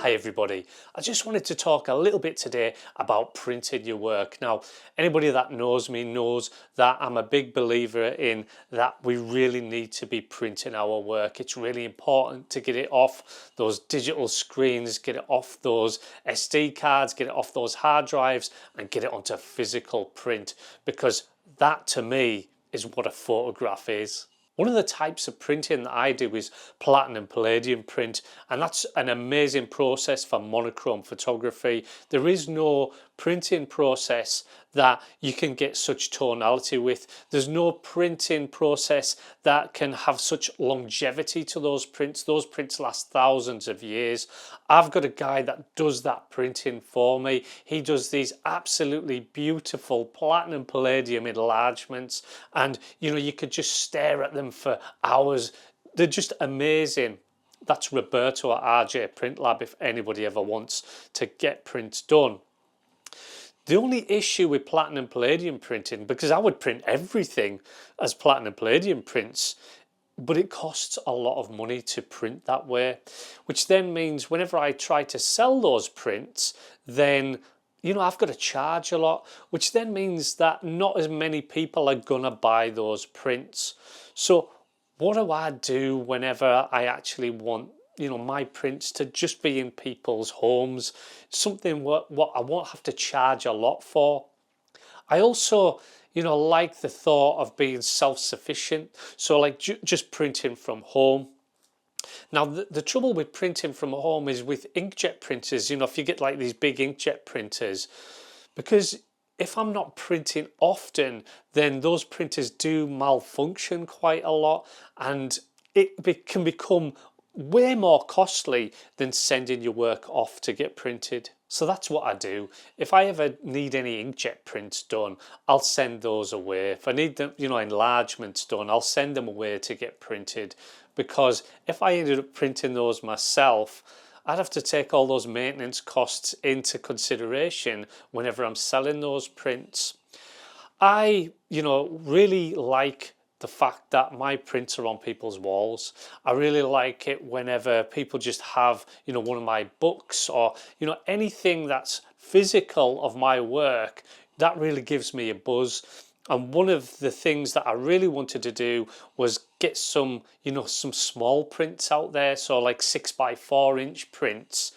Hi everybody, I just wanted to talk a little bit today about printing your work. Now, anybody that knows me knows that I'm a big believer in that we really need to be printing our work. It's really important to get it off those digital screens, get it off those SD cards, get it off those hard drives and get it onto physical print, because that to me is what a photograph is. One of the types of printing that I do is platinum palladium print, and that's an amazing process for monochrome photography. There is no printing process that you can get such tonality with. There's no printing process that can have such longevity to those prints. Those prints last thousands of years. I've got a guy that does that printing for me. He does these absolutely beautiful platinum palladium enlargements, and you could just stare at them for hours. They're just amazing. That's Roberto at RJ Printlab if anybody ever wants to get prints done. The only issue with platinum palladium printing, because I would print everything as platinum palladium prints, but it costs a lot of money to print that way, which then means whenever I try to sell those prints, then I've got to charge a lot, which then means that not as many people are gonna buy those prints. So what do I do whenever I actually want my prints to just be in people's homes, something what I won't have to charge a lot for? I also like the thought of being self-sufficient, so like just printing from home. Now the trouble with printing from home is with inkjet printers, if you get like these big inkjet printers, because if I'm not printing often, then those printers do malfunction quite a lot, and it can become way more costly than sending your work off to get printed. So that's what I do. If I ever need any inkjet prints done, I'll send those away. If I need them, enlargements done, I'll send them away to get printed, because if I ended up printing those myself, I'd have to take all those maintenance costs into consideration whenever I'm selling those prints. I, really like the fact that my prints are on people's walls. I really like it whenever people just have, one of my books or, anything that's physical of my work. That really gives me a buzz. And one of the things that I really wanted to do was get some, some small prints out there. So like 6x4" prints,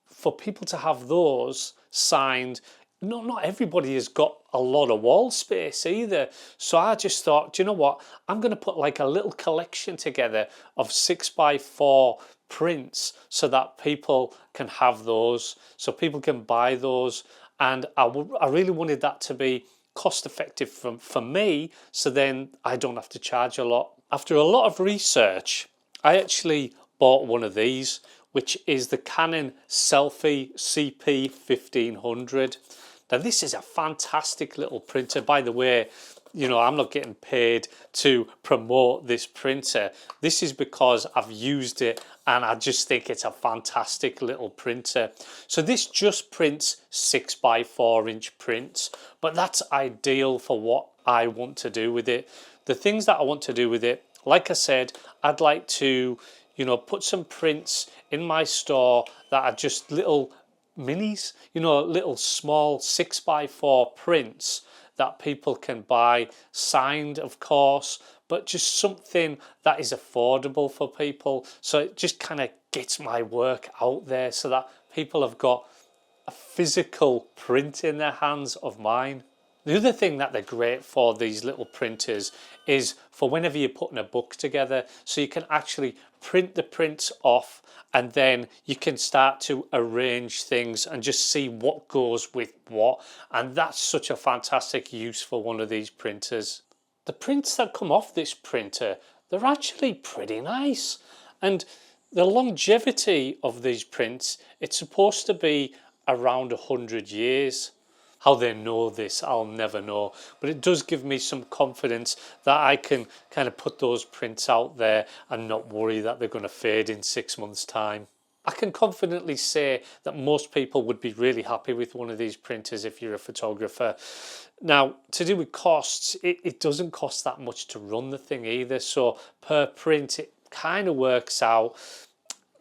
for people to have those signed. Not everybody has got a lot of wall space either. So I just thought, do you know what? I'm going to put like a little collection together of 6x4 prints so that people can have those, so people can buy those. And I really wanted that to be cost effective for me, so then I don't have to charge a lot. After a lot of research, I actually bought one of these, which is the Canon Selfie CP 1500. Now this is a fantastic little printer. By the way, I'm not getting paid to promote this printer. This is because I've used it and I just think it's a fantastic little printer. So this just prints 6x4" prints, but that's ideal for what I want to do with it. The things that I want to do with it, like I said, I'd like to put some prints in my store that are just little minis, little small 6x4 prints that people can buy, signed of course, but just something that is affordable for people. So it just kind of gets my work out there so that people have got a physical print in their hands of mine. The other thing that they're great for, these little printers, is for whenever you're putting a book together, so you can actually print the prints off and then you can start to arrange things and just see what goes with what. And that's such a fantastic use for one of these printers. The prints that come off this printer, they're actually pretty nice. And the longevity of these prints, it's supposed to be around 100 years. How they know this, I'll never know, but it does give me some confidence that I can kind of put those prints out there and not worry that they're going to fade in 6 months' time. I can confidently say that most people would be really happy with one of these printers if you're a photographer. Now, to do with costs, it doesn't cost that much to run the thing either, so per print it kind of works out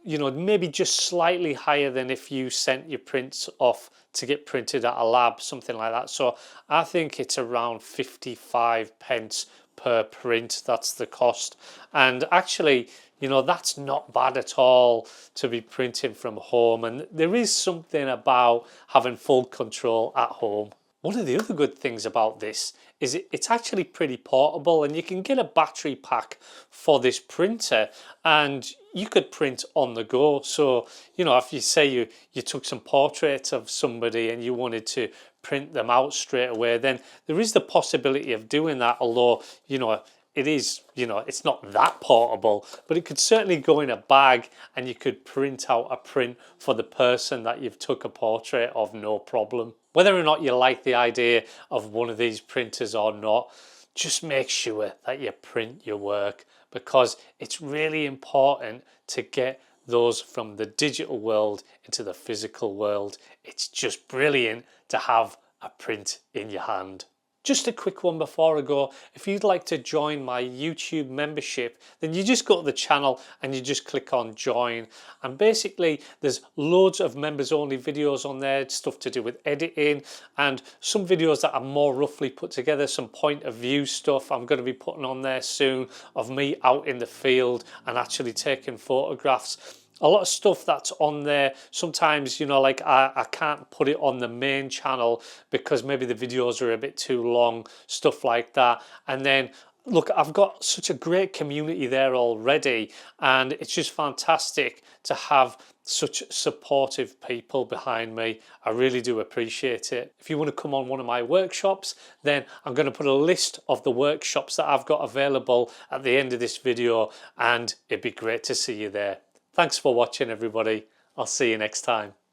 you know, maybe just slightly higher than if you sent your prints off to get printed at a lab, something like that. So I think it's around 55 pence per print. That's the cost. And actually, you know, that's not bad at all to be printing from home. And there is something about having full control at home. One of the other good things about this is it's actually pretty portable, and you can get a battery pack for this printer and you could print on the go. So, you know, if you say you took some portraits of somebody and you wanted to print them out straight away, then there is the possibility of doing that, although, you know, it is, you know, it's not that portable, but it could certainly go in a bag and you could print out a print for the person that you've took a portrait of, no problem. Whether or not you like the idea of one of these printers or not, just make sure that you print your work, because it's really important to get those from the digital world into the physical world. It's just brilliant to have a print in your hand. Just a quick one before I go. If you'd like to join my YouTube membership, then you just go to the channel and you just click on join. And basically there's loads of members only videos on there, stuff to do with editing, and some videos that are more roughly put together, some point of view stuff I'm going to be putting on there soon of me out in the field and actually taking photographs. A lot of stuff that's on there, sometimes, you know, like I can't put it on the main channel because maybe the videos are a bit too long, stuff like that. And then look, I've got such a great community there already, and it's just fantastic to have such supportive people behind me. I really do appreciate it. If you want to come on one of my workshops, then I'm going to put a list of the workshops that I've got available at the end of this video, and it'd be great to see you there. Thanks for watching, everybody. I'll see you next time.